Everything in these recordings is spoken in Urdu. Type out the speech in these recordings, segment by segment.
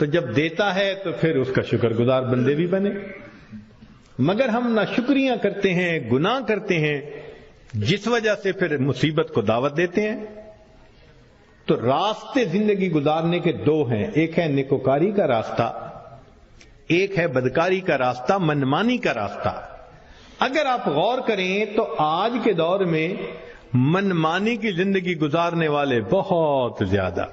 تو جب دیتا ہے تو پھر اس کا شکر گزار بندے بھی بنے. مگر ہم ناشکریاں کرتے ہیں، گناہ کرتے ہیں، جس وجہ سے پھر مصیبت کو دعوت دیتے ہیں. تو راستے زندگی گزارنے کے دو ہیں، ایک ہے نیکوکاری کا راستہ، ایک ہے بدکاری کا راستہ، منمانی کا راستہ. اگر آپ غور کریں تو آج کے دور میں منمانی کی زندگی گزارنے والے بہت زیادہ،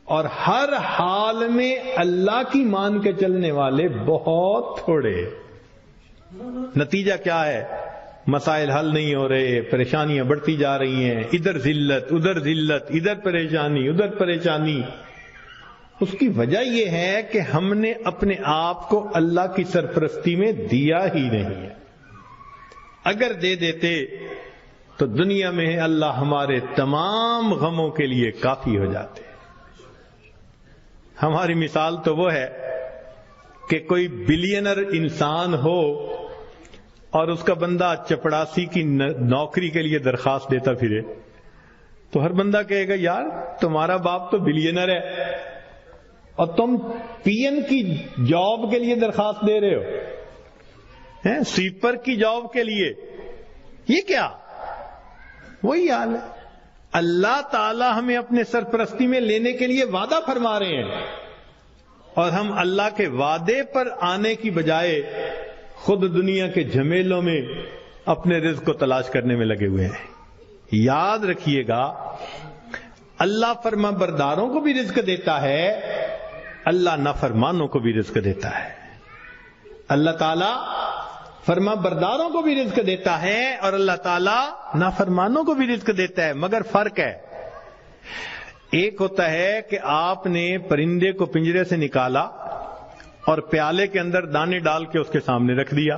اور ہر حال میں اللہ کی مان کے چلنے والے بہت تھوڑے. نتیجہ کیا ہے؟ مسائل حل نہیں ہو رہے، پریشانیاں بڑھتی جا رہی ہیں، ادھر ذلت ادھر ذلت، ادھر پریشانی ادھر پریشانی. اس کی وجہ یہ ہے کہ ہم نے اپنے آپ کو اللہ کی سرپرستی میں دیا ہی نہیں ہے. اگر دے دیتے تو دنیا میں اللہ ہمارے تمام غموں کے لیے کافی ہو جاتے. ہماری مثال تو وہ ہے کہ کوئی بلینر انسان ہو اور اس کا بندہ چپڑاسی کی نوکری کے لیے درخواست دیتا پھرے، تو ہر بندہ کہے گا یار تمہارا باپ تو بلینر ہے اور تم پی این کی جاب کے لیے درخواست دے رہے ہو، سویپر کی جاب کے لیے. یہ کیا؟ وہی حال ہے. اللہ تعالی ہمیں اپنے سرپرستی میں لینے کے لیے وعدہ فرما رہے ہیں، اور ہم اللہ کے وعدے پر آنے کی بجائے خود دنیا کے جھمیلوں میں اپنے رزق کو تلاش کرنے میں لگے ہوئے ہیں. یاد رکھیے گا اللہ فرما برداروں کو بھی رزق دیتا ہے، اللہ نافرمانوں کو بھی رزق دیتا ہے. اللہ تعالیٰ فرما برداروں کو بھی رزق دیتا ہے اور اللہ تعالیٰ نافرمانوں کو بھی رزق دیتا ہے. مگر فرق ہے، ایک ہوتا ہے کہ آپ نے پرندے کو پنجرے سے نکالا اور پیالے کے اندر دانے ڈال کے اس کے سامنے رکھ دیا،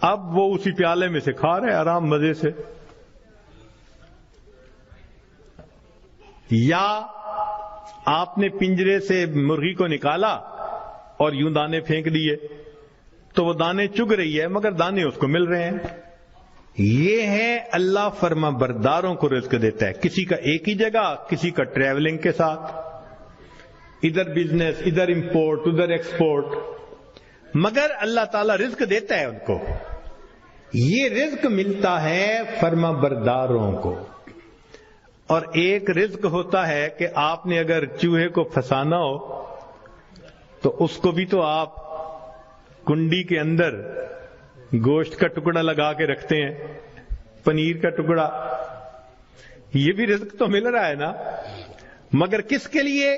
اب وہ اسی پیالے میں سے کھا رہے آرام مزے سے. یا آپ نے پنجرے سے مرغی کو نکالا اور یوں دانے پھینک دیے تو وہ دانے چگ رہی ہے مگر دانے اس کو مل رہے ہیں. یہ ہے اللہ فرما برداروں کو رزق دیتا ہے، کسی کا ایک ہی جگہ، کسی کا ٹریولنگ کے ساتھ، ادھر بزنس ادھر امپورٹ ادھر ایکسپورٹ، مگر اللہ تعالیٰ رزق دیتا ہے ان کو. یہ رزق ملتا ہے فرما برداروں کو. اور ایک رزق ہوتا ہے کہ آپ نے اگر چوہے کو پھنسانا ہو تو اس کو بھی تو آپ کنڈی کے اندر گوشت کا ٹکڑا لگا کے رکھتے ہیں، پنیر کا ٹکڑا. یہ بھی رزق تو مل رہا ہے نا، مگر کس کے لیے؟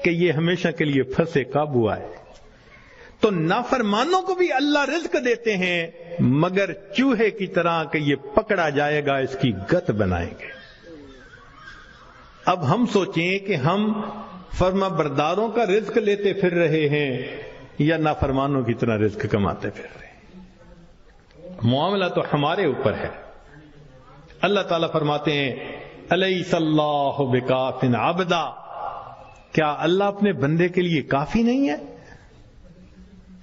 کہ یہ ہمیشہ کے لیے پھنسے قابو آئے. تو نافرمانوں کو بھی اللہ رزق دیتے ہیں مگر چوہے کی طرح کہ یہ پکڑا جائے گا اس کی گت بنائیں گے. اب ہم سوچیں کہ ہم فرما برداروں کا رزق لیتے پھر رہے ہیں یا نافرمانوں کی طرح رزق کماتے پھر رہے ہیں. معاملہ تو ہمارے اوپر ہے. اللہ تعالیٰ فرماتے ہیں الیس اللہ بکاف عبدا، کیا اللہ اپنے بندے کے لیے کافی نہیں ہے؟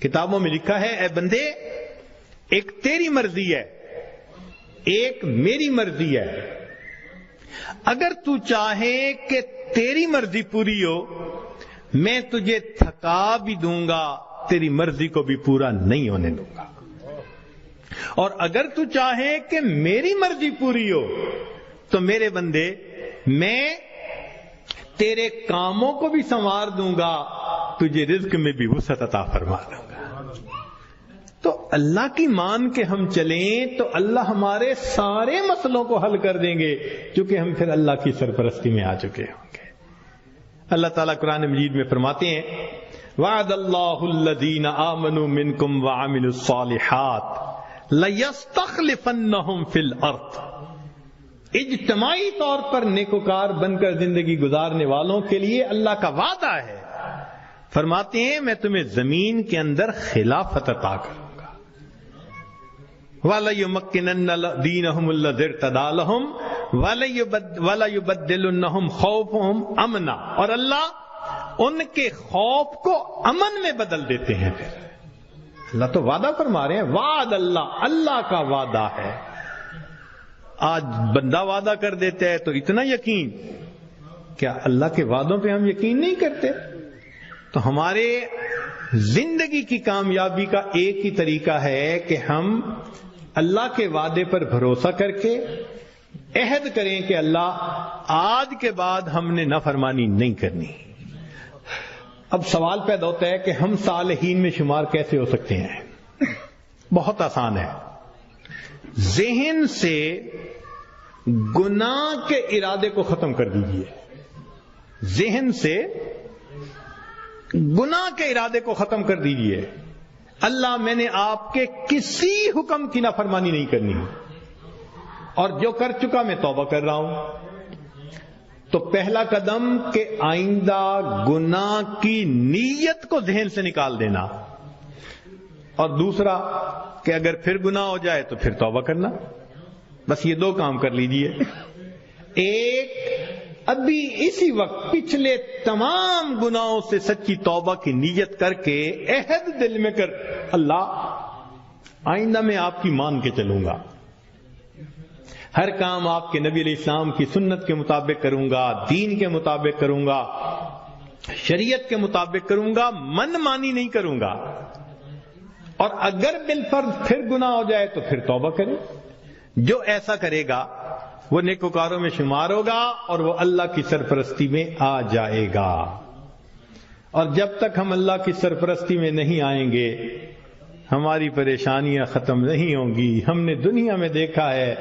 کتابوں میں لکھا ہے اے بندے ایک تیری مرضی ہے ایک میری مرضی ہے، اگر تو چاہے کہ تیری مرضی پوری ہو میں تجھے تھکا بھی دوں گا، تیری مرضی کو بھی پورا نہیں ہونے دوں گا. اور اگر تو چاہے کہ میری مرضی پوری ہو تو میرے بندے میں تیرے کاموں کو بھی سنوار دوں گا، تجھے رزق میں بھی وسعت عطا فرما دوں گا. تو اللہ کی مان کے ہم چلیں تو اللہ ہمارے سارے مسئلوں کو حل کر دیں گے، کیونکہ ہم پھر اللہ کی سرپرستی میں آ چکے ہوں گے. اللہ تعالیٰ قرآن مجید میں فرماتے ہیں وعد اللہ الذین آمنوا منکم وعملوا الصالحات لَيَسْتَخْلِفَنَّهُمْ فِي الْأَرْضِ. اجتماعی طور پر نیکوکار بن کر زندگی گزارنے والوں کے لیے اللہ کا وعدہ ہے. فرماتے ہیں میں تمہیں زمین کے اندر خلافت عطا کروں گا. وَلَيُمَكِّنَنَّ دِينَهُمُ الَّذِي ارْتَضَىٰ لَهُمْ وَلَيُبَدِّلُنَّهُمْ خَوْفَهُمْ أَمْنًا. اور اللہ ان کے خوف کو امن میں بدل دیتے ہیں. پھر اللہ تو وعدہ فرما رہے ہیں، وعد اللہ کا وعدہ ہے. آج بندہ وعدہ کر دیتا ہے تو اتنا یقین، کیا اللہ کے وعدوں پہ ہم یقین نہیں کرتے؟ تو ہمارے زندگی کی کامیابی کا ایک ہی طریقہ ہے کہ ہم اللہ کے وعدے پر بھروسہ کر کے عہد کریں کہ اللہ آج کے بعد ہم نے نافرمانی نہیں کرنی۔ اب سوال پیدا ہوتا ہے کہ ہم صالحین میں شمار کیسے ہو سکتے ہیں؟ بہت آسان ہے، ذہن سے گناہ کے ارادے کو ختم کر دیجئے، ذہن سے گناہ کے ارادے کو ختم کر دیجئے۔ اللہ میں نے آپ کے کسی حکم کی نافرمانی نہیں کرنی، اور جو کر چکا میں توبہ کر رہا ہوں۔ تو پہلا قدم کہ آئندہ گناہ کی نیت کو ذہن سے نکال دینا، اور دوسرا کہ اگر پھر گناہ ہو جائے تو پھر توبہ کرنا۔ بس یہ دو کام کر لیجئے۔ ایک، ابھی اسی وقت پچھلے تمام گناہوں سے سچی توبہ کی نیت کر کے عہد دل میں کر، اللہ آئندہ میں آپ کی مان کے چلوں گا، ہر کام آپ کے نبی علیہ السلام کی سنت کے مطابق کروں گا، دین کے مطابق کروں گا، شریعت کے مطابق کروں گا، من مانی نہیں کروں گا۔ اور اگر بالفرض پھر گناہ ہو جائے تو پھر توبہ کرے۔ جو ایسا کرے گا وہ نیکوکاروں میں شمار ہوگا اور وہ اللہ کی سرپرستی میں آ جائے گا۔ اور جب تک ہم اللہ کی سرپرستی میں نہیں آئیں گے ہماری پریشانیاں ختم نہیں ہوں گی۔ ہم نے دنیا میں دیکھا ہے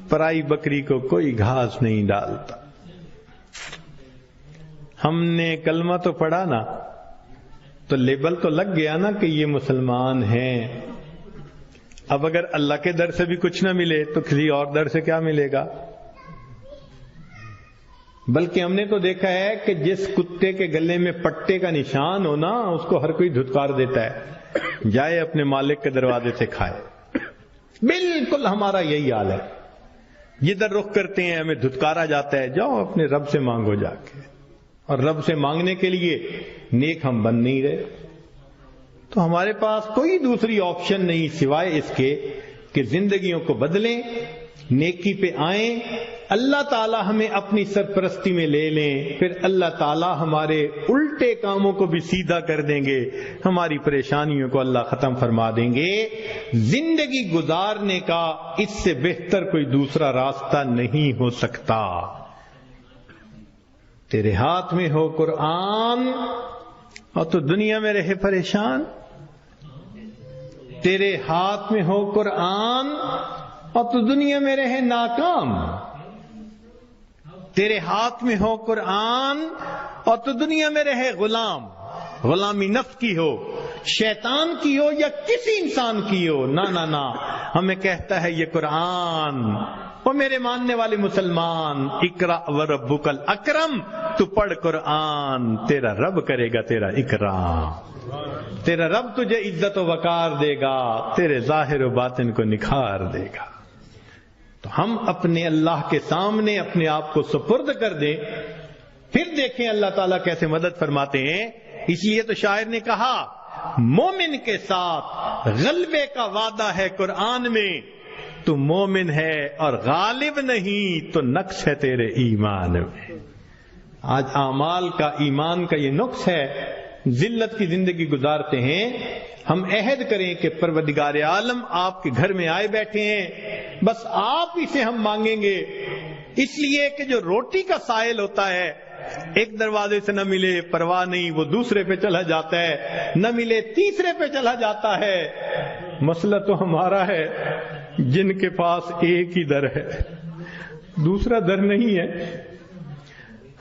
پرائی بکری کو کوئی گھاس نہیں ڈالتا۔ ہم نے کلمہ تو پڑھا نا، تو لیبل تو لگ گیا نا کہ یہ مسلمان ہیں۔ اب اگر اللہ کے در سے بھی کچھ نہ ملے تو کسی اور در سے کیا ملے گا؟ بلکہ ہم نے تو دیکھا ہے کہ جس کتے کے گلے میں پٹے کا نشان ہو نا، اس کو ہر کوئی دھتکار دیتا ہے، جائے اپنے مالک کے دروازے سے کھائے۔ بالکل ہمارا یہی حال ہے، جدھر رخ کرتے ہیں ہمیں دھتکارا جاتا ہے، جاؤ اپنے رب سے مانگو جا کے۔ اور رب سے مانگنے کے لیے نیک ہم بن نہیں رہے۔ تو ہمارے پاس کوئی دوسری آپشن نہیں سوائے اس کے کہ زندگیوں کو بدلیں، نیکی پہ آئیں، اللہ تعالی ہمیں اپنی سرپرستی میں لے لیں، پھر اللہ تعالی ہمارے الٹے کاموں کو بھی سیدھا کر دیں گے، ہماری پریشانیوں کو اللہ ختم فرما دیں گے۔ زندگی گزارنے کا اس سے بہتر کوئی دوسرا راستہ نہیں ہو سکتا۔ تیرے ہاتھ میں ہو قرآن اور تو دنیا میں رہے پریشان، تیرے ہاتھ میں ہو قرآن اور تو دنیا میں رہے ناکام، تیرے ہاتھ میں ہو قرآن اور تو دنیا میں رہے غلام، غلامی نفس کی ہو، شیطان کی ہو یا کسی انسان کی ہو۔ نہ نہ نہ، ہمیں کہتا ہے یہ قرآن، وہ میرے ماننے والے مسلمان، اقرا وربک الاکرم، تو پڑھ قرآن، تیرا رب کرے گا تیرا اکرام، تیرا رب تجھے عزت و وقار دے گا، تیرے ظاہر و باطن کو نکھار دے گا۔ تو ہم اپنے اللہ کے سامنے اپنے آپ کو سپرد کر دیں، پھر دیکھیں اللہ تعالیٰ کیسے مدد فرماتے ہیں۔ اس لیے تو شاعر نے کہا مومن کے ساتھ غلبے کا وعدہ ہے قرآن میں، تو مومن ہے اور غالب نہیں تو نقص ہے تیرے ایمان میں۔ آج اعمال کا، ایمان کا یہ نقص ہے، ذلت کی زندگی گزارتے ہیں۔ ہم عہد کریں کہ پروردگار عالم آپ کے گھر میں آئے بیٹھے ہیں، بس آپ ہی سے ہم مانگیں گے، اس لیے کہ جو روٹی کا سائل ہوتا ہے ایک دروازے سے نہ ملے پرواہ نہیں، وہ دوسرے پہ چلا جاتا ہے، نہ ملے تیسرے پہ چلا جاتا ہے۔ مسئلہ تو ہمارا ہے جن کے پاس ایک ہی در ہے، دوسرا در نہیں ہے۔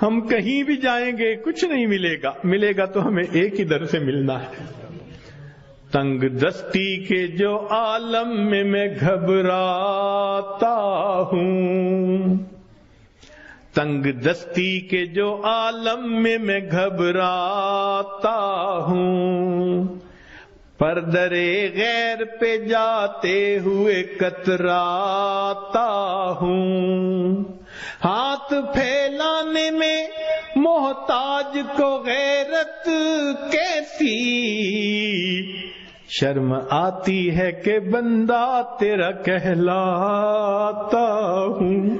ہم کہیں بھی جائیں گے کچھ نہیں ملے گا، ملے گا تو ہمیں ایک ہی در سے ملنا ہے۔ تنگ دستی کے جو عالم میں گھبراتا ہوں، تنگ دستی کے جو عالم میں گھبراتا ہوں، پردرے غیر پہ جاتے ہوئے کتراتا ہوں، ہاتھ پھیلانے میں محتاج کو غیرت کیسی، شرم آتی ہے کہ بندہ تیرا کہلاتا ہوں۔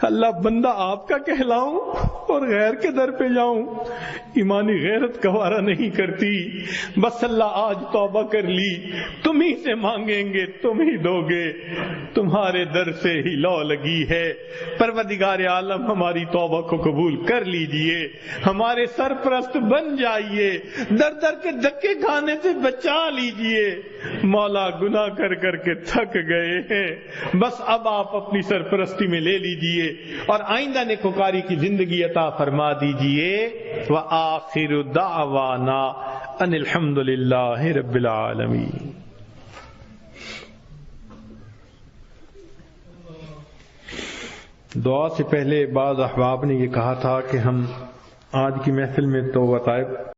اللہ بندہ آپ کا کہلاؤں اور غیر کے در پہ جاؤں، ایمانی غیرت گوارا نہیں کرتی۔ بس اللہ آج توبہ کر لی، تم ہی سے مانگیں گے، تم ہی دو گے، تمہارے در سے ہی لو لگی ہے۔ پروردگار عالم ہماری توبہ کو قبول کر لیجئے، ہمارے سرپرست بن جائیے، در در کے دھکے کھانے سے بچا لیجئے۔ مولا گناہ کر کر کے تھک گئے ہیں، بس اب آپ اپنی سرپرستی میں لے لیجئے اور آئندہ نیکوکاری کی زندگی عطا فرما دیجئے۔ وآخر دعوانا ان الحمد للہ رب العالمین۔ دعا سے پہلے بعض احباب نے یہ کہا تھا کہ ہم آج کی محفل میں تو وطائب